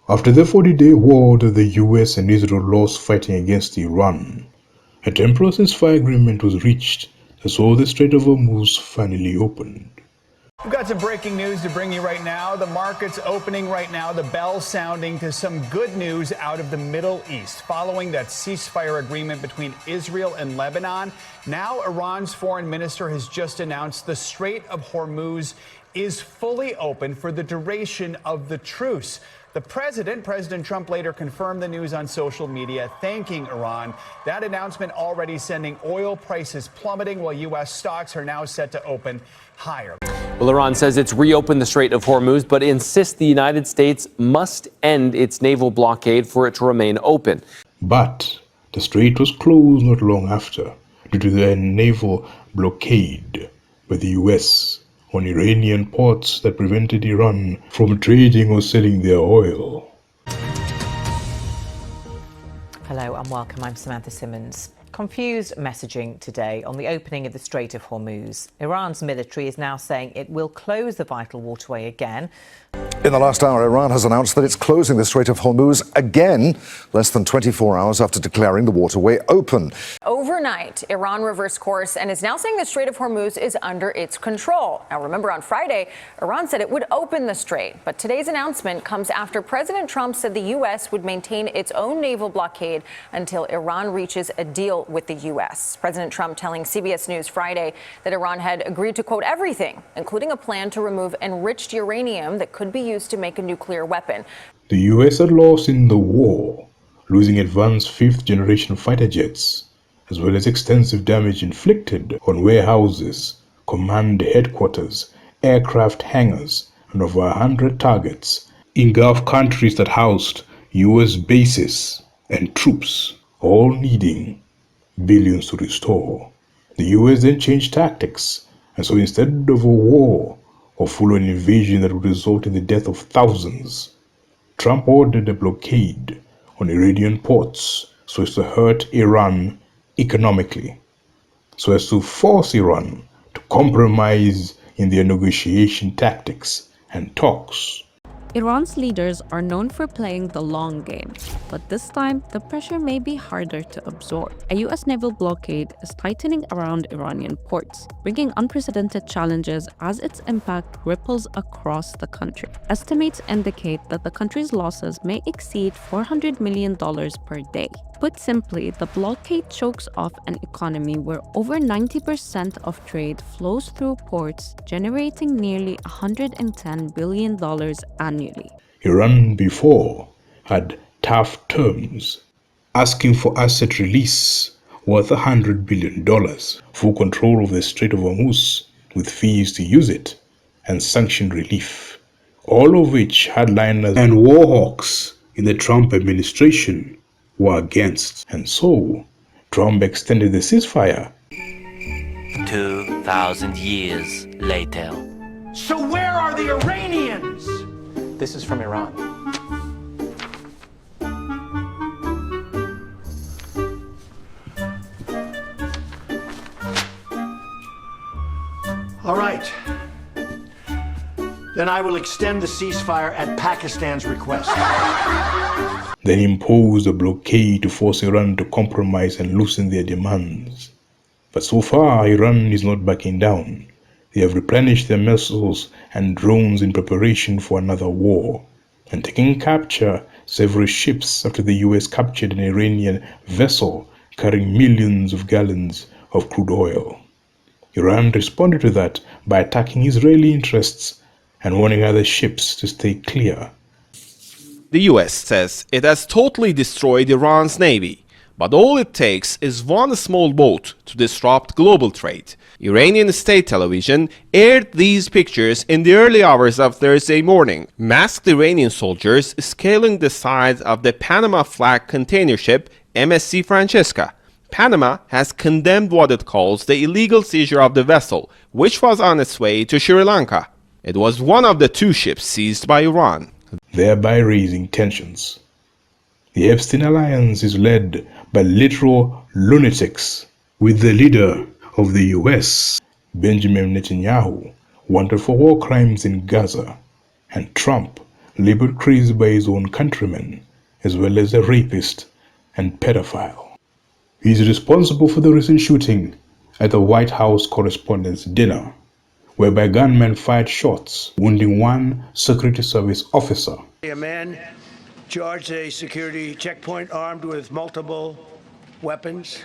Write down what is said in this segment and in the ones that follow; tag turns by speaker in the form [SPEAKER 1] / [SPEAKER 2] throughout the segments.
[SPEAKER 1] After the 40-day war that the US and Israel lost fighting against Iran, a temporary ceasefire agreement was reached that saw the Strait of Hormuz finally opened.
[SPEAKER 2] We've got some breaking news to bring you right now. The market's opening right now, the bell sounding to some good news out of the Middle East. Following that ceasefire agreement between Israel and Lebanon, now Iran's foreign minister has just announced the Strait of Hormuz is fully open for the duration of the truce. President Trump, later confirmed the news on social media, thanking Iran. That announcement already sending oil prices plummeting, while U.S. stocks are now set to open higher.
[SPEAKER 3] Well, Iran says it's reopened the Strait of Hormuz, but insists the United States must end its naval blockade for it to remain open.
[SPEAKER 1] But the strait was closed not long after due to the naval blockade by the U.S. on Iranian ports that prevented Iran from trading or selling their oil.
[SPEAKER 4] Hello and welcome. I'm Samantha Simmons. Confused messaging today on the opening of the Strait of Hormuz. Iran's military is now saying it will close the vital waterway again.
[SPEAKER 5] In the last hour, Iran has announced that it's closing the Strait of Hormuz again, less than 24 hours after declaring the waterway open.
[SPEAKER 6] Overnight, Iran reversed course and is now saying the Strait of Hormuz is under its control. Now, remember, on Friday, Iran said it would open the strait. But today's announcement comes after President Trump said the U.S. would maintain its own naval blockade until Iran reaches a deal with the U.S. President Trump telling CBS News Friday that Iran had agreed to, quote, everything, including a plan to remove enriched uranium that could be used to make a nuclear weapon.
[SPEAKER 1] The U.S. had lost in the war, losing advanced fifth-generation fighter jets, as well as extensive damage inflicted on warehouses, command headquarters, aircraft hangars, and over 100 targets in Gulf countries that housed U.S. bases and troops, all needing billions to restore. The U.S. then changed tactics, and so instead of a war or full-on invasion that would result in the death of thousands, Trump ordered a blockade on Iranian ports so as to hurt Iran economically, so as to force Iran to compromise in their negotiation tactics and talks.
[SPEAKER 7] Iran's leaders are known for playing the long game, but this time the pressure may be harder to absorb. A U.S. naval blockade is tightening around Iranian ports, bringing unprecedented challenges as its impact ripples across the country. Estimates indicate that the country's losses may exceed $400 million per day. Put simply, the blockade chokes off an economy where over 90% of trade flows through ports, generating nearly $110 billion annually.
[SPEAKER 1] Iran before had tough terms, asking for asset release worth $100 billion, full control of the Strait of Hormuz with fees to use it, and sanction relief, all of which hardliners and warhawks in the Trump administration were against. And so, Trump extended the ceasefire.
[SPEAKER 8] 2,000 years later.
[SPEAKER 9] So where are the Iranians?
[SPEAKER 2] This is from Iran.
[SPEAKER 9] All right. Then I will extend the ceasefire at Pakistan's request.
[SPEAKER 1] Then imposed a blockade to force Iran to compromise and loosen their demands. But so far, Iran is not backing down. They have replenished their missiles and drones in preparation for another war, and taking capture several ships after the US captured an Iranian vessel carrying millions of gallons of crude oil. Iran responded to that by attacking Israeli interests and warning other ships to stay clear.
[SPEAKER 10] The US says it has totally destroyed Iran's navy, but all it takes is one small boat to disrupt global trade. Iranian state television aired these pictures in the early hours of Thursday morning. Masked Iranian soldiers scaling the sides of the Panama flag container ship MSC Francesca. Panama has condemned what it calls the illegal seizure of the vessel, which was on its way to Sri Lanka. It was one of the two ships seized by Iran,
[SPEAKER 1] thereby raising tensions. The Epstein Alliance is led by literal lunatics, with the leader of the US, Benjamin Netanyahu, wanted for war crimes in Gaza, and Trump labeled crazy by his own countrymen, as well as a rapist and pedophile. He is responsible for the recent shooting at the White House Correspondents' Dinner, whereby gunmen fired shots, wounding one Security Service officer.
[SPEAKER 9] A man charged a security checkpoint armed with multiple weapons,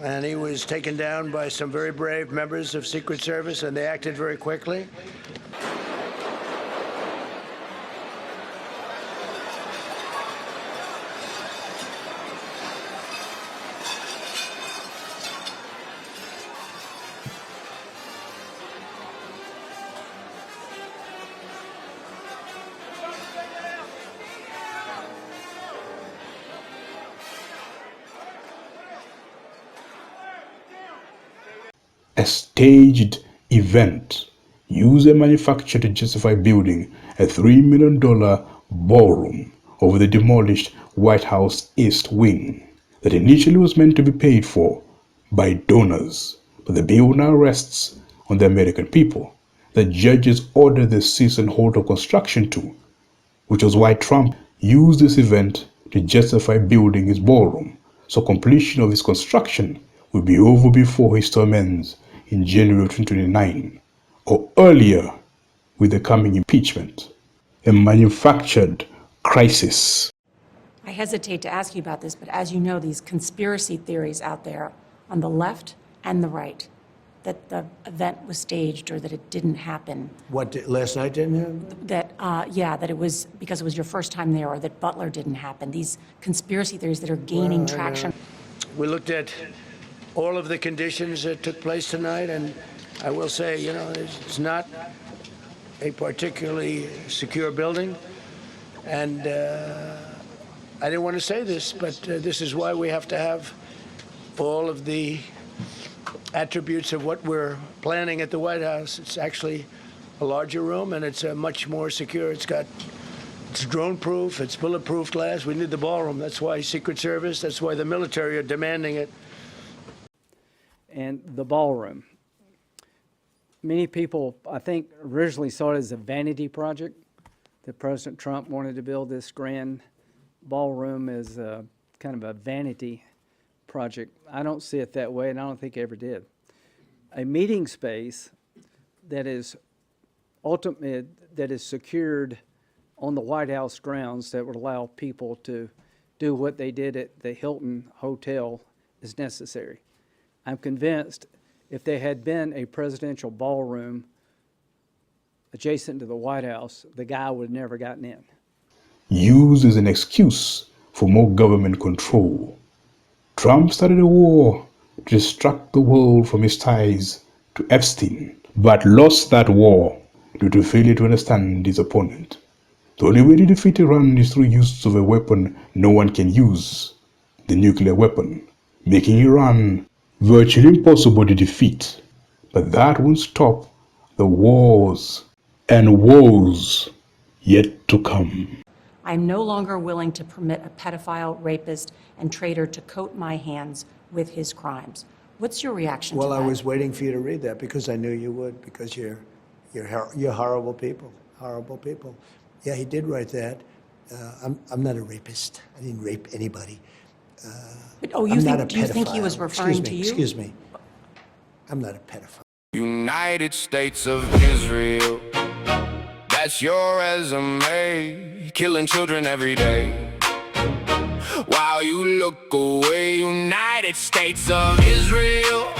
[SPEAKER 9] and he was taken down by some very brave members of Secret Service, and they acted very quickly.
[SPEAKER 1] A staged event used and manufactured to justify building a $3 million ballroom over the demolished White House East Wing that initially was meant to be paid for by donors, but the bill now rests on the American people. The judges ordered the cease and hold of construction to, which was why Trump used this event to justify building his ballroom, so completion of his construction will be over before his term ends in January 2029, or earlier with the coming impeachment. A manufactured crisis.
[SPEAKER 11] I hesitate to ask you about this, but as you know, these conspiracy theories out there on the left and the right, that the event was staged or that it didn't happen.
[SPEAKER 9] What, last night didn't happen?
[SPEAKER 11] That, that it was because it was your first time there, or that Butler didn't happen. These conspiracy theories that are gaining traction.
[SPEAKER 9] We looked at all of the conditions that took place tonight, and I will say, it's not a particularly secure building, and I didn't want to say this, but this is why we have to have all of the attributes of what we're planning at the White House. It's actually a larger room, and it's much more secure. It's drone-proof, it's bulletproof glass. We need the ballroom. That's why Secret Service, that's why the military are demanding it.
[SPEAKER 12] And the ballroom. Many people, I think, originally saw it as a vanity project, that President Trump wanted to build this grand ballroom as kind of a vanity project. I don't see it that way, and I don't think he ever did. A meeting space that is secured on the White House grounds that would allow people to do what they did at the Hilton Hotel is necessary. I'm convinced if there had been a presidential ballroom adjacent to the White House, the guy would have never gotten in.
[SPEAKER 1] Used as an excuse for more government control. Trump started a war to distract the world from his ties to Epstein, but lost that war due to failure to understand his opponent. The only way to defeat Iran is through use of a weapon no one can use, the nuclear weapon, making Iran virtually impossible to defeat. But that won't stop the wars and woes yet to come.
[SPEAKER 11] I'm no longer willing to permit a pedophile, rapist, and traitor to coat my hands with his crimes. What's your reaction to that?
[SPEAKER 9] Well, I was waiting for you to read that because I knew you would, because you're horrible people, horrible people. Yeah, he did write that. I'm not a rapist. I didn't rape anybody.
[SPEAKER 11] Do you think he was referring to you?
[SPEAKER 9] Excuse me. I'm not a pedophile.
[SPEAKER 13] United States of Israel, that's your resume. Killing children every day while you look away. United States of Israel,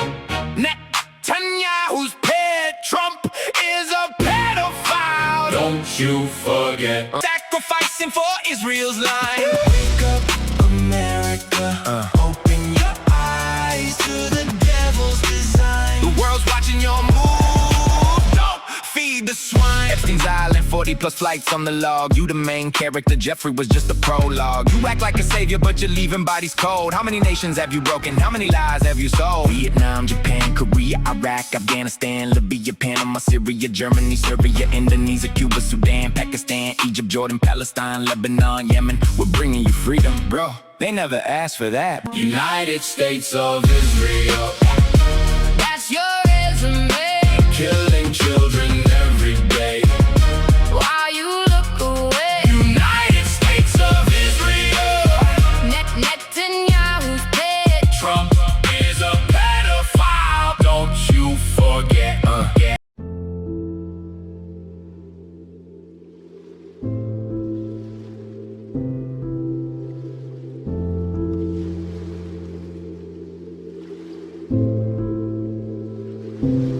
[SPEAKER 13] Netanyahu's pet Trump is a pedophile. Don't you forget, sacrificing for Israel's line. Wake up, America. Open your eyes to the devil's design. The world's watching your move. Don't feed the swine. Epstein's Island, 40+ flights on the log. You the main character, Jeffrey was just a prologue. You act like a savior, but you're leaving bodies cold. How many nations have you broken? How many lies have you sold? Vietnam, Japan, Korea, Iraq, Afghanistan, Libya, Panama, Syria, Germany, Serbia, Indonesia, Cuba, Sudan, Pakistan, Egypt, Jordan, Palestine, Lebanon, Yemen. We're bringing you freedom, bro. They never asked for that. United States of Israel, that's your resume. Killing children every day while you look away. you.